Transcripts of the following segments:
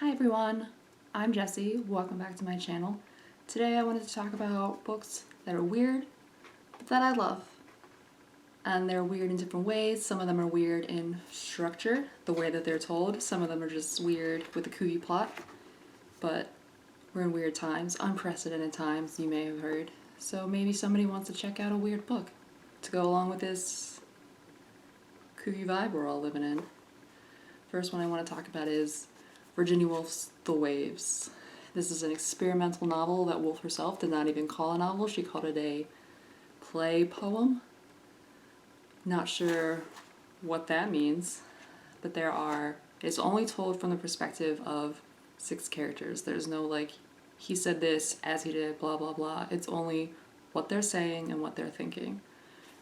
Hi everyone, I'm Jessie. Welcome back to my channel. Today I wanted to talk about books that are weird, but that I love. And they're weird in different ways. Some of them are weird in structure, the way that they're told. Some of them are just weird with a kooky plot. But we're in weird times, unprecedented times, you may have heard. So maybe somebody wants to check out a weird book to go along with this kooky vibe we're all living in. First one I want to talk about is Virginia Woolf's The Waves. This is an experimental novel that Woolf herself did not even call a novel. She called it a play poem. Not sure what that means, but it's only told from the perspective of 6 characters. There's no like, he said this as he did, blah blah blah. It's only what they're saying and what they're thinking.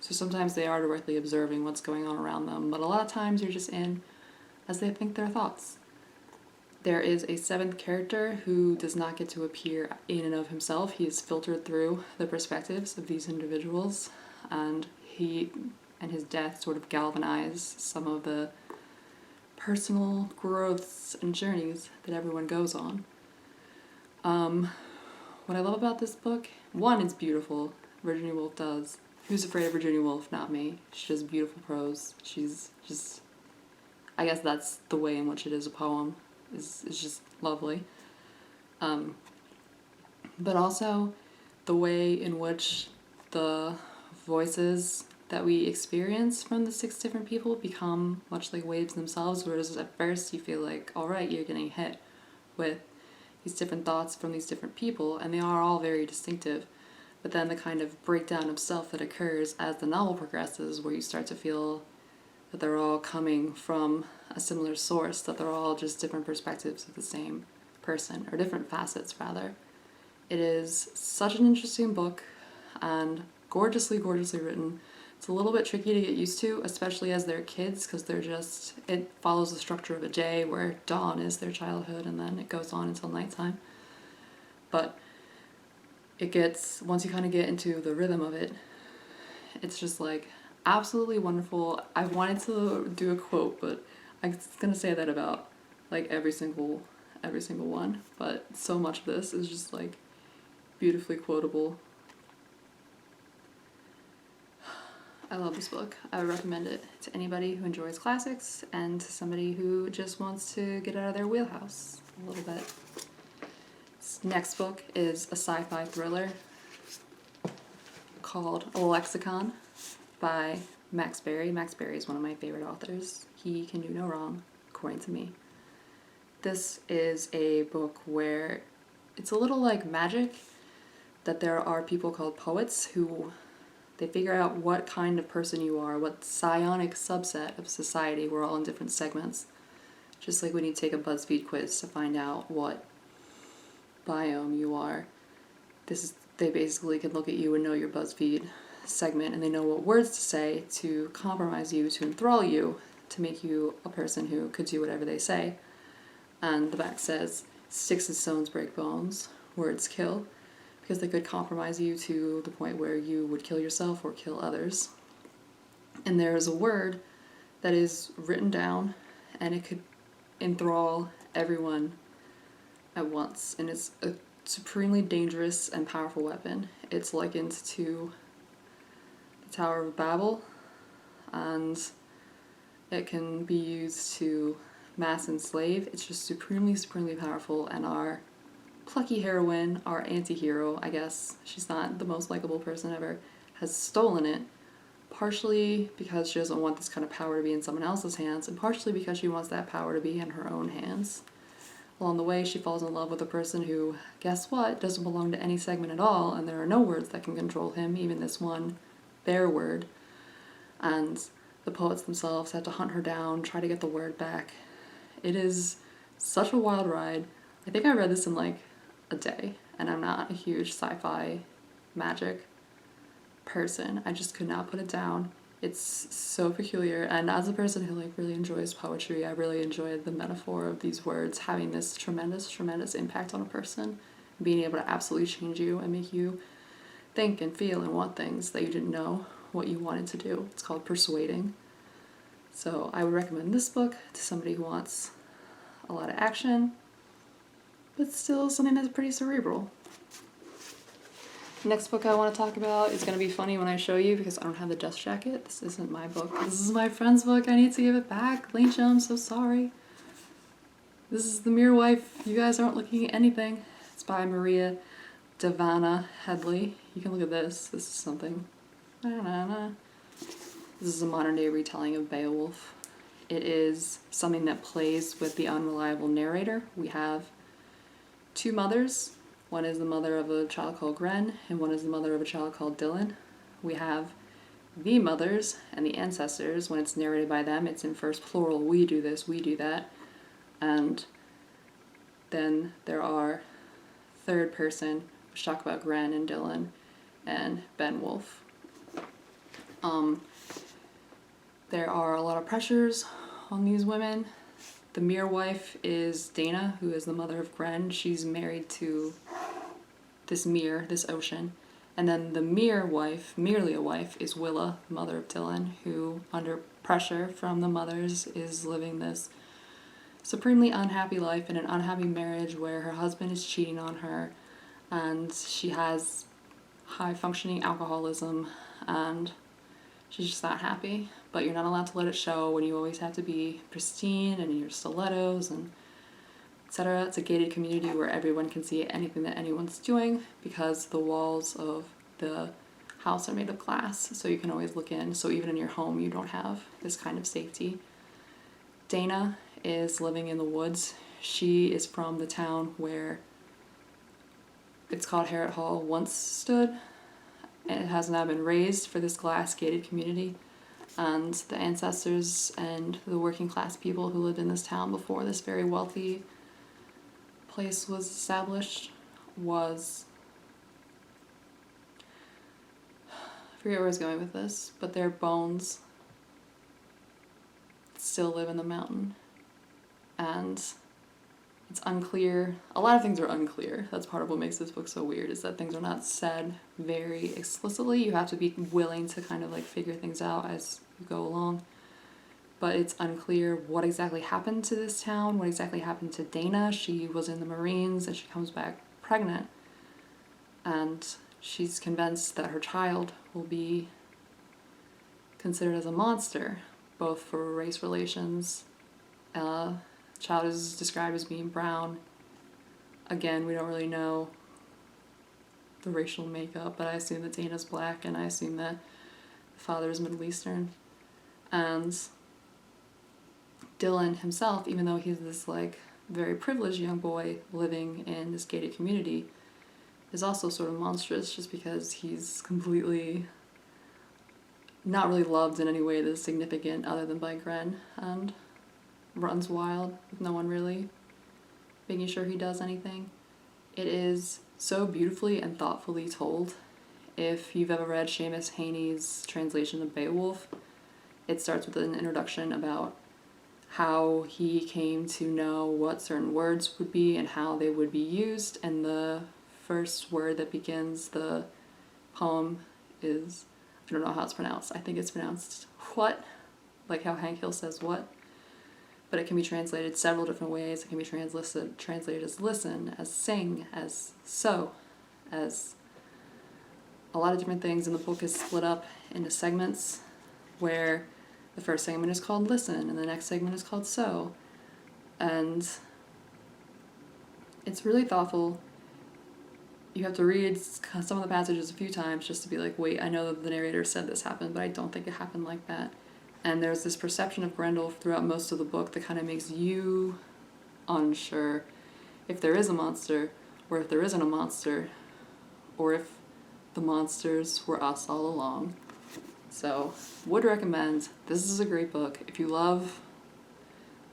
So sometimes they are directly observing what's going on around them, but a lot of times you're just in as they think their thoughts. There is a 7th character who does not get to appear in and of himself. He is filtered through the perspectives of these individuals, and he and his death sort of galvanize some of the personal growths and journeys that everyone goes on. What I love about this book, one, it's beautiful. Virginia Woolf does. Who's afraid of Virginia Woolf? Not me. She does beautiful prose. She's just, I guess that's the way in which it is a poem. Is just lovely. But also the way in which the voices that we experience from the 6 different people become much like waves themselves, whereas at first you feel like, alright, you're getting hit with these different thoughts from these different people, and they are all very distinctive. But then the kind of breakdown of self that occurs as the novel progresses, where you start to feel that they're all coming from a similar source, that they're all just different perspectives of the same person, or different facets rather. It is such an interesting book and gorgeously, gorgeously written. It's a little bit tricky to get used to, especially as they're kids, because it follows the structure of a day where dawn is their childhood and then it goes on until nighttime. But once you kind of get into the rhythm of it, it's just like absolutely wonderful. I wanted to do a quote, but I'm gonna say that about like every single one. But so much of this is just like beautifully quotable. I love this book. I would recommend it to anybody who enjoys classics and to somebody who just wants to get out of their wheelhouse a little bit. This next book is a sci-fi thriller called A Lexicon by Max Barry. Max Barry is one of my favorite authors. He can do no wrong, according to me. This is a book where it's a little like magic, that there are people called poets who they figure out what kind of person you are, what psionic subset of society. We're all in different segments. Just like when you take a BuzzFeed quiz to find out what biome you are. They basically can look at you and know your BuzzFeed segment, and they know what words to say to compromise you, to enthrall you, to make you a person who could do whatever they say. And the back says, "Sticks and stones break bones, words kill," because they could compromise you to the point where you would kill yourself or kill others. And there is a word that is written down, and it could enthrall everyone at once, and it's a supremely dangerous and powerful weapon. It's likened to the Tower of Babel, and it can be used to mass enslave. It's just supremely, supremely powerful, and our plucky heroine, our anti-hero, I guess, she's not the most likable person ever, has stolen it, partially because she doesn't want this kind of power to be in someone else's hands, and partially because she wants that power to be in her own hands. Along the way, she falls in love with a person who, guess what, doesn't belong to any segment at all, and there are no words that can control him, even this one bear word. And the poets themselves have to hunt her down, try to get the word back. It is such a wild ride. I think I read this in like a day, and I'm not a huge sci-fi magic person. I just could not put it down. It's so peculiar, and as a person who like really enjoys poetry, I really enjoyed the metaphor of these words having this tremendous, tremendous impact on a person, being able to absolutely change you and make you think and feel and want things that you didn't know what you wanted to do. It's called persuading. So I would recommend this book to somebody who wants a lot of action, but still something that's pretty cerebral. Next book I want to talk about is going to be funny when I show you because I don't have the dust jacket. This isn't my book. This is my friend's book. I need to give it back. Lynch, I'm so sorry. This is The Mere Wife. You guys aren't looking at anything. It's by Maria Devana Headley. You can look at this. This is something. This is a modern day retelling of Beowulf. It is something that plays with the unreliable narrator. We have two mothers. One is the mother of a child called Gren, and one is the mother of a child called Dylan. We have the mothers and the ancestors. When it's narrated by them, it's in first plural. We do this, we do that. And then there are third person, which talk about Gren and Dylan and Beowulf. There are a lot of pressures on these women. The mere wife is Dana, who is the mother of Gren. She's married to this mere, this ocean. And then the mere wife, merely a wife, is Willa, the mother of Dylan, who, under pressure from the mothers, is living this supremely unhappy life in an unhappy marriage where her husband is cheating on her and she has high-functioning alcoholism and she's just not happy. But you're not allowed to let it show when you always have to be pristine and in your stilettos and etc. It's a gated community where everyone can see anything that anyone's doing because the walls of the house are made of glass, so you can always look in. So even in your home, you don't have this kind of safety. Dana is living in the woods. She is from the town where it's called Harrod Hall once stood, and it has now been raised for this glass gated community. And the ancestors and the working class people who lived in this town before this very wealthy place was established was, I forget where I was going with this, but their bones still live in the mountain. And it's unclear. A lot of things are unclear. That's part of what makes this book so weird, is that things are not said very explicitly. You have to be willing to kind of like figure things out as you go along. But it's unclear what exactly happened to this town, what exactly happened to Dana. She was in the Marines and she comes back pregnant. And she's convinced that her child will be considered as a monster, both for race relations. Child is described as being brown. Again, we don't really know the racial makeup, but I assume that Dana's black and I assume that the father is Middle Eastern. And Dylan himself, even though he's this like very privileged young boy living in this gated community, is also sort of monstrous just because he's completely not really loved in any way that's significant other than by Gren, and runs wild with no one really making sure he does anything. It is so beautifully and thoughtfully told. If you've ever read Seamus Heaney's translation of Beowulf, it starts with an introduction about how he came to know what certain words would be and how they would be used, and the first word that begins the poem is, I don't know how it's pronounced, I think it's pronounced what, like how Hank Hill says what, but it can be translated several different ways. It can be translated as listen, as sing, as so, as a lot of different things, and the book is split up into segments where the first segment is called listen and the next segment is called so, and it's really thoughtful. You have to read some of the passages a few times just to be like, wait, I know that the narrator said this happened, but I don't think it happened like that. And there's this perception of Grendel throughout most of the book that kind of makes you unsure if there is a monster, or if there isn't a monster, or if the monsters were us all along. So, would recommend. This is a great book. If you love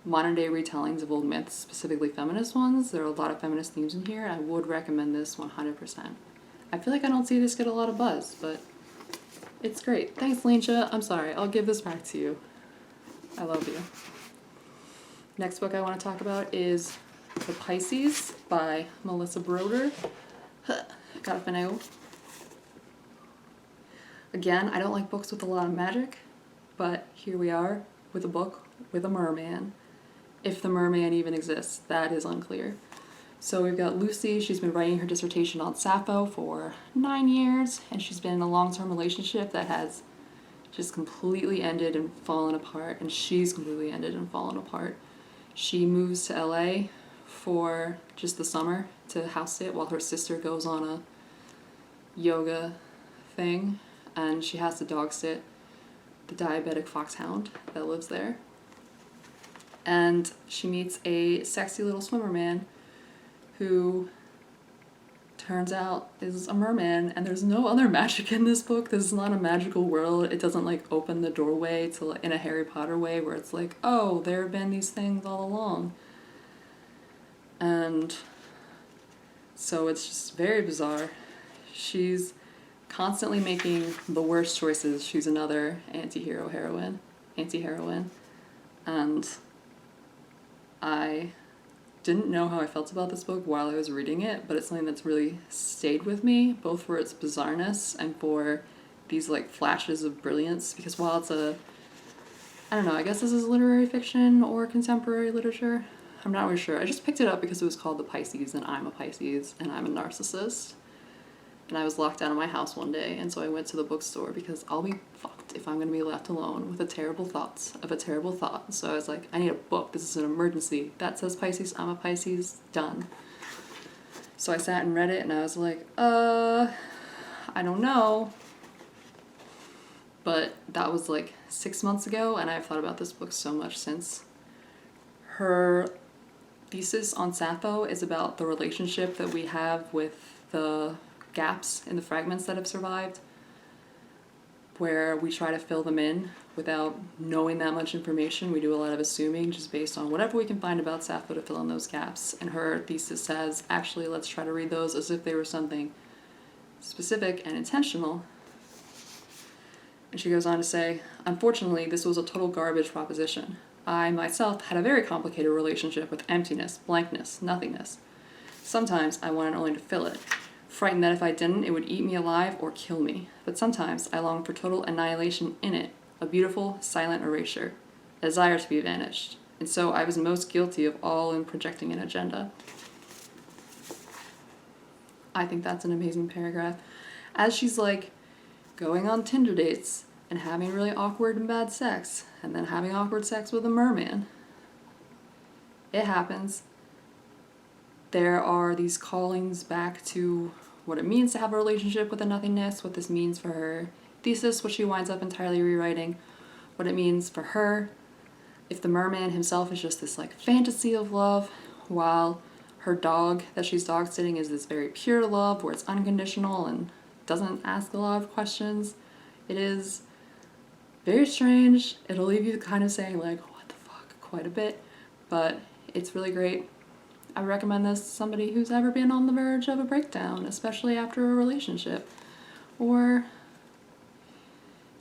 modern day retellings of old myths, specifically feminist ones, there are a lot of feminist themes in here, and I would recommend this 100%. I feel like I don't see this get a lot of buzz, but it's great. Thanks, Lyncha. I'm sorry. I'll give this back to you. I love you. Next book I want to talk about is The Pisces by Melissa Broder. Got a finagle. Again, I don't like books with a lot of magic, but here we are with a book with a merman. If the merman even exists, that is unclear. So we've got Lucy. She's been writing her dissertation on Sappho for 9 years, and she's been in a long-term relationship that has just completely ended and fallen apart, and she's completely ended and fallen apart. She moves to LA for just the summer to house sit while her sister goes on a yoga thing, and she has to dog sit the diabetic foxhound that lives there. And she meets a sexy little swimmer man who turns out is a merman, and there's no other magic in this book. This is not a magical world. It doesn't like open the doorway to in a Harry Potter way where it's like, oh, there have been these things all along. And so it's just very bizarre. She's constantly making the worst choices. She's another anti-heroine. And I didn't know how I felt about this book while I was reading it, but it's something that's really stayed with me, both for its bizarreness and for these like flashes of brilliance, because while it's I don't know, I guess this is literary fiction or contemporary literature. I'm not really sure. I just picked it up because it was called The Pisces, and I'm a Pisces, and I'm a narcissist. And I was locked out of my house one day, and so I went to the bookstore because I'll be fucked if I'm going to be left alone with the terrible thoughts of a terrible thought. So I was like, I need a book. This is an emergency. That says Pisces. I'm a Pisces. Done. So I sat and read it, and I was like, I don't know. But that was like 6 months ago, and I've thought about this book so much since. Her thesis on Sappho is about the relationship that we have with the gaps in the fragments that have survived, where we try to fill them in without knowing that much information. We do a lot of assuming just based on whatever we can find about Sappho to fill in those gaps. And her thesis says, actually, let's try to read those as if they were something specific and intentional. And she goes on to say, unfortunately, this was a total garbage proposition. I myself had a very complicated relationship with emptiness, blankness, nothingness. Sometimes I wanted only to fill it, frightened that if I didn't, it would eat me alive or kill me. But sometimes I longed for total annihilation in it, a beautiful, silent erasure, a desire to be vanished. And so I was most guilty of all in projecting an agenda. I think that's an amazing paragraph. As she's like going on Tinder dates and having really awkward and bad sex, and then having awkward sex with a merman. It happens. There are these callings back to what it means to have a relationship with a nothingness, what this means for her thesis, what she winds up entirely rewriting, what it means for her, if the merman himself is just this like fantasy of love, while her dog that she's dog sitting is this very pure love where it's unconditional and doesn't ask a lot of questions. It is very strange. It'll leave you kind of saying like, what the fuck, quite a bit, but it's really great. I recommend this to somebody who's ever been on the verge of a breakdown, especially after a relationship. Or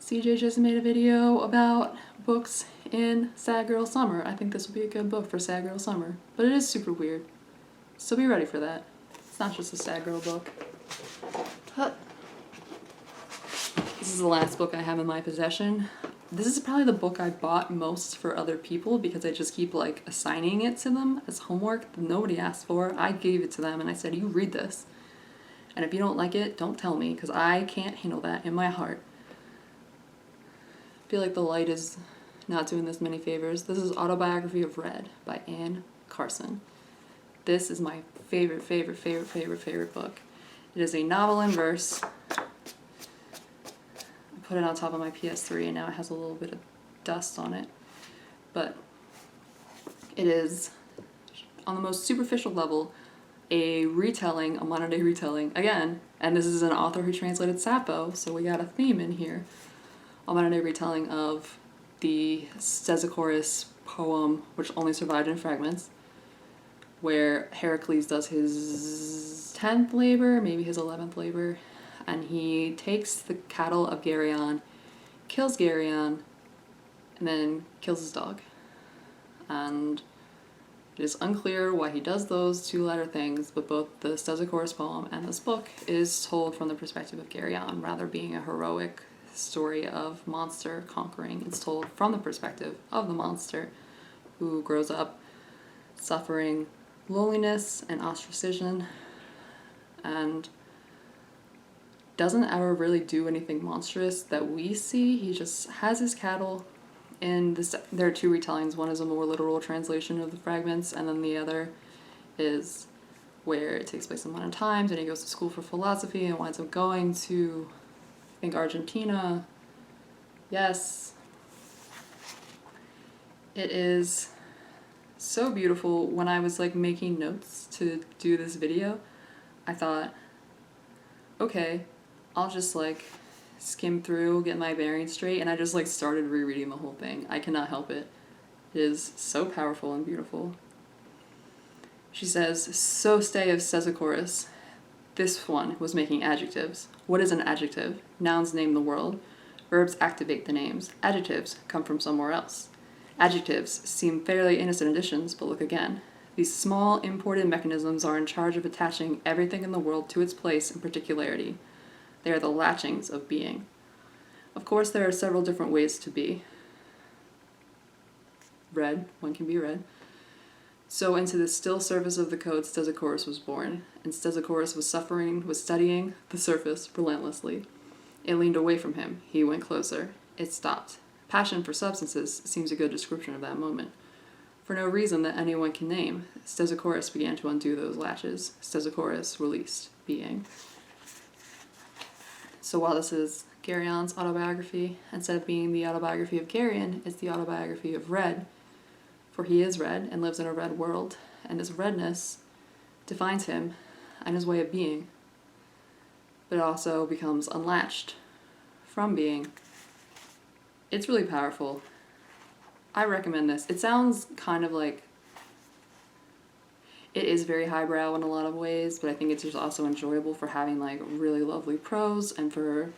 CJ just made a video about books in Sad Girl Summer. I think this would be a good book for Sad Girl Summer. But it is super weird. So be ready for that. It's not just a sad girl book. This is the last book I have in my possession. This is probably the book I bought most for other people because I just keep like assigning it to them as homework that nobody asked for. I gave it to them and I said, you read this. And if you don't like it, don't tell me because I can't handle that in my heart. I feel like the light is not doing this many favors. This is Autobiography of Red by Ann Carson. This is my favorite book. It is a novel in verse. Put it on top of my PS3 and now it has a little bit of dust on it. But it is, on the most superficial level, a retelling, a modern day retelling, again, and this is an author who translated Sappho, so we got a theme in here, a modern day retelling of the Stesichorus poem, which only survived in fragments, where Heracles does his 10th labor, maybe his 11th labor, and he takes the cattle of Geryon, kills Geryon, and then kills his dog. And it is unclear why he does those two latter things, but both the Stesichorus poem and this book is told from the perspective of Geryon, rather being a heroic story of monster conquering. It's told from the perspective of the monster who grows up suffering loneliness and ostracism, and doesn't ever really do anything monstrous that we see. He just has his cattle. In this, there are two retellings. One is a more literal translation of the fragments, and then the other is where it takes place in modern times, and he goes to school for philosophy and winds up going to, I think, Argentina. Yes. It is so beautiful. When I was like making notes to do this video, I thought, okay, I'll just like skim through, get my bearings straight, and I just like started rereading the whole thing. I cannot help it. It is so powerful and beautiful. She says, so stay of Stesichorus. This one was making adjectives. What is an adjective? Nouns name the world. Verbs activate the names. Adjectives come from somewhere else. Adjectives seem fairly innocent additions, but look again. These small imported mechanisms are in charge of attaching everything in the world to its place and particularity. They are the latchings of being. Of course, there are several different ways to be. Red, one can be red. So into the still surface of the code, Stesichorus was born, and Stesichorus was studying the surface relentlessly. It leaned away from him. He went closer. It stopped. Passion for substances seems a good description of that moment. For no reason that anyone can name, Stesichorus began to undo those latches. Stesichorus released being. So while this is Gerion's autobiography, instead of being the autobiography of Gerion, it's the autobiography of Red, for he is red and lives in a red world, and this redness defines him and his way of being, but it also becomes unlatched from being. It's really powerful. I recommend this. It sounds kind of like it is very highbrow in a lot of ways, but I think it's just also enjoyable for having like really lovely prose and for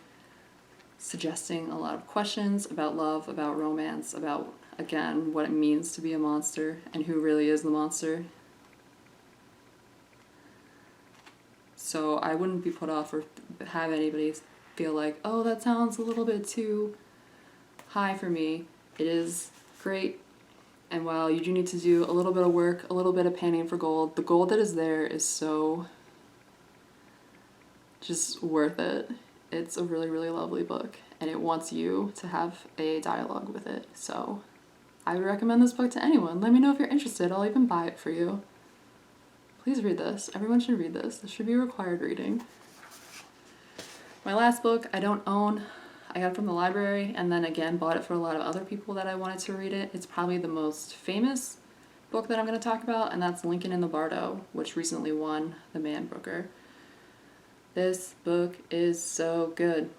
suggesting a lot of questions about love, about romance, about, again, what it means to be a monster and who really is the monster. So I wouldn't be put off or have anybody feel like, oh, that sounds a little bit too high for me. It is great. And while you do need to do a little bit of work, a little bit of panning for gold, the gold that is there is so just worth it. It's a really, really lovely book, and it wants you to have a dialogue with it. So I would recommend this book to anyone. Let me know if you're interested. I'll even buy it for you. Please read this. Everyone should read this. This should be required reading. My last book I don't own. I got it from the library and then again bought it for a lot of other people that I wanted to read it. It's probably the most famous book that I'm going to talk about, and that's Lincoln in the Bardo, which recently won the Man Booker. This book is so good.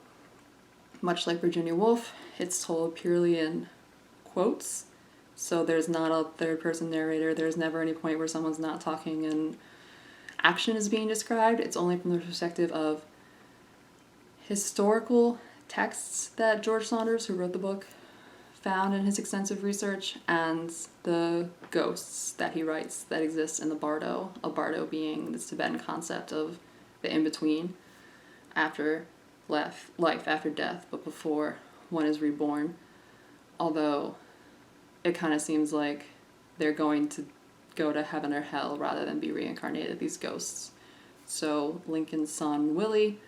Much like Virginia Woolf, it's told purely in quotes, so there's not a third-person narrator. There's never any point where someone's not talking and action is being described. It's only from the perspective of historical texts that George Saunders, who wrote the book, found in his extensive research, and the ghosts that he writes that exist in the Bardo, a Bardo being this Tibetan concept of the in-between, after life after death, but before one is reborn. Although it kind of seems like they're going to go to heaven or hell rather than be reincarnated, these ghosts. So Lincoln's son Willie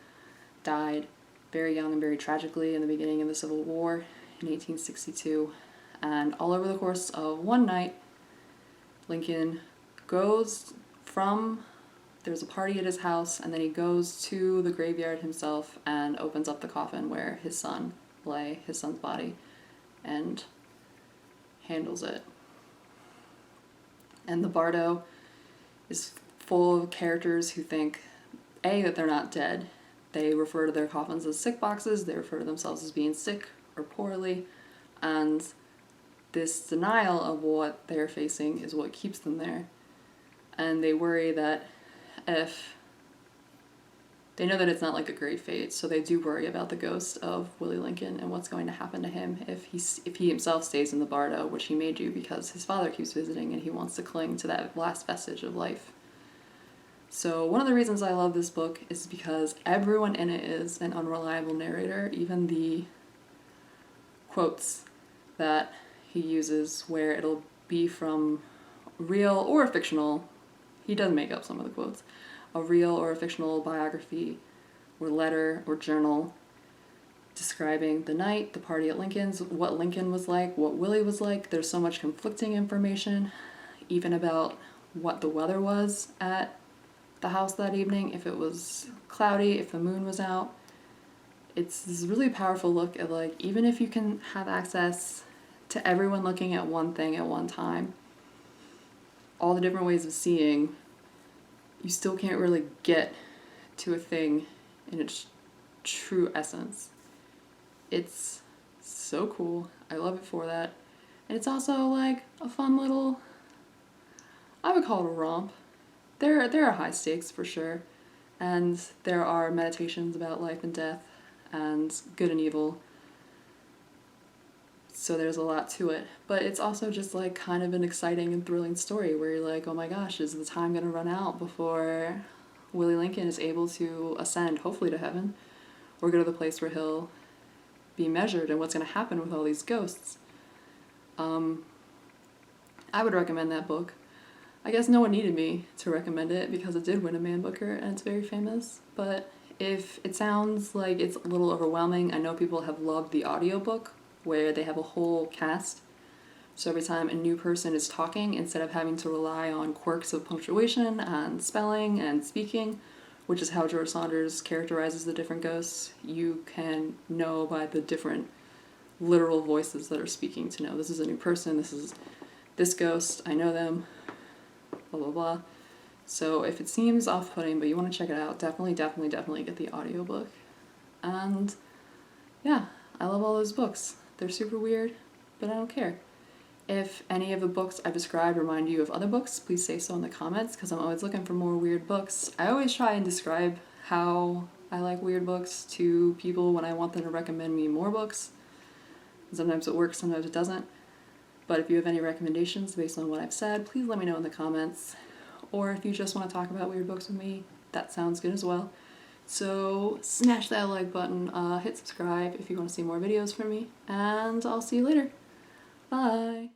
died very young and very tragically in the beginning of the Civil War in 1862, and all over the course of one night, Lincoln goes from, there's a party at his house, and then he goes to the graveyard himself and opens up the coffin where his son lay, his son's body, and handles it. And the Bardo is full of characters who think, A, that they're not dead. They refer to their coffins as sick boxes, they refer to themselves as being sick or poorly, and this denial of what they're facing is what keeps them there. And they worry that if they know that it's not like a great fate, so they do worry about the ghost of Willie Lincoln and what's going to happen to him if he himself stays in the Bardo, which he may do because his father keeps visiting and he wants to cling to that last vestige of life. So one of the reasons I love this book is because everyone in it is an unreliable narrator, even the quotes that he uses where it'll be from real or fictional he does make up some of the quotes. A real or a fictional biography or letter or journal describing the night, the party at Lincoln's, what Lincoln was like, what Willie was like. There's so much conflicting information, even about what the weather was at the house that evening, if it was cloudy, if the moon was out. It's this really powerful look at, like, even if you can have access to everyone looking at one thing at one time, all the different ways of seeing, you still can't really get to a thing in its true essence. It's so cool. I love it for that. And it's also like a fun little, I would call it a romp. There are high stakes for sure, and there are meditations about life and death and good and evil. So there's a lot to it. But it's also just like kind of an exciting and thrilling story where you're like, oh my gosh, is the time gonna run out before Willie Lincoln is able to ascend, hopefully to heaven, or go to the place where he'll be measured, and what's gonna happen with all these ghosts? I would recommend that book. I guess no one needed me to recommend it because it did win a Man Booker and it's very famous, but if it sounds like it's a little overwhelming, I know people have loved the audiobook where they have a whole cast. So every time a new person is talking, instead of having to rely on quirks of punctuation and spelling and speaking, which is how George Saunders characterizes the different ghosts, you can know by the different literal voices that are speaking to know this is a new person, this is this ghost, I know them, blah blah blah. So if it seems off-putting but you want to check it out, definitely get the audiobook. And yeah, I love all those books. They're super weird, but I don't care. If any of the books I've described remind you of other books, please say so in the comments, because I'm always looking for more weird books. I always try and describe how I like weird books to people when I want them to recommend me more books. Sometimes it works, sometimes it doesn't. But if you have any recommendations based on what I've said, please let me know in the comments. Or if you just want to talk about weird books with me, that sounds good as well. So smash that like button, hit subscribe if you want to see more videos from me, and I'll see you later. Bye!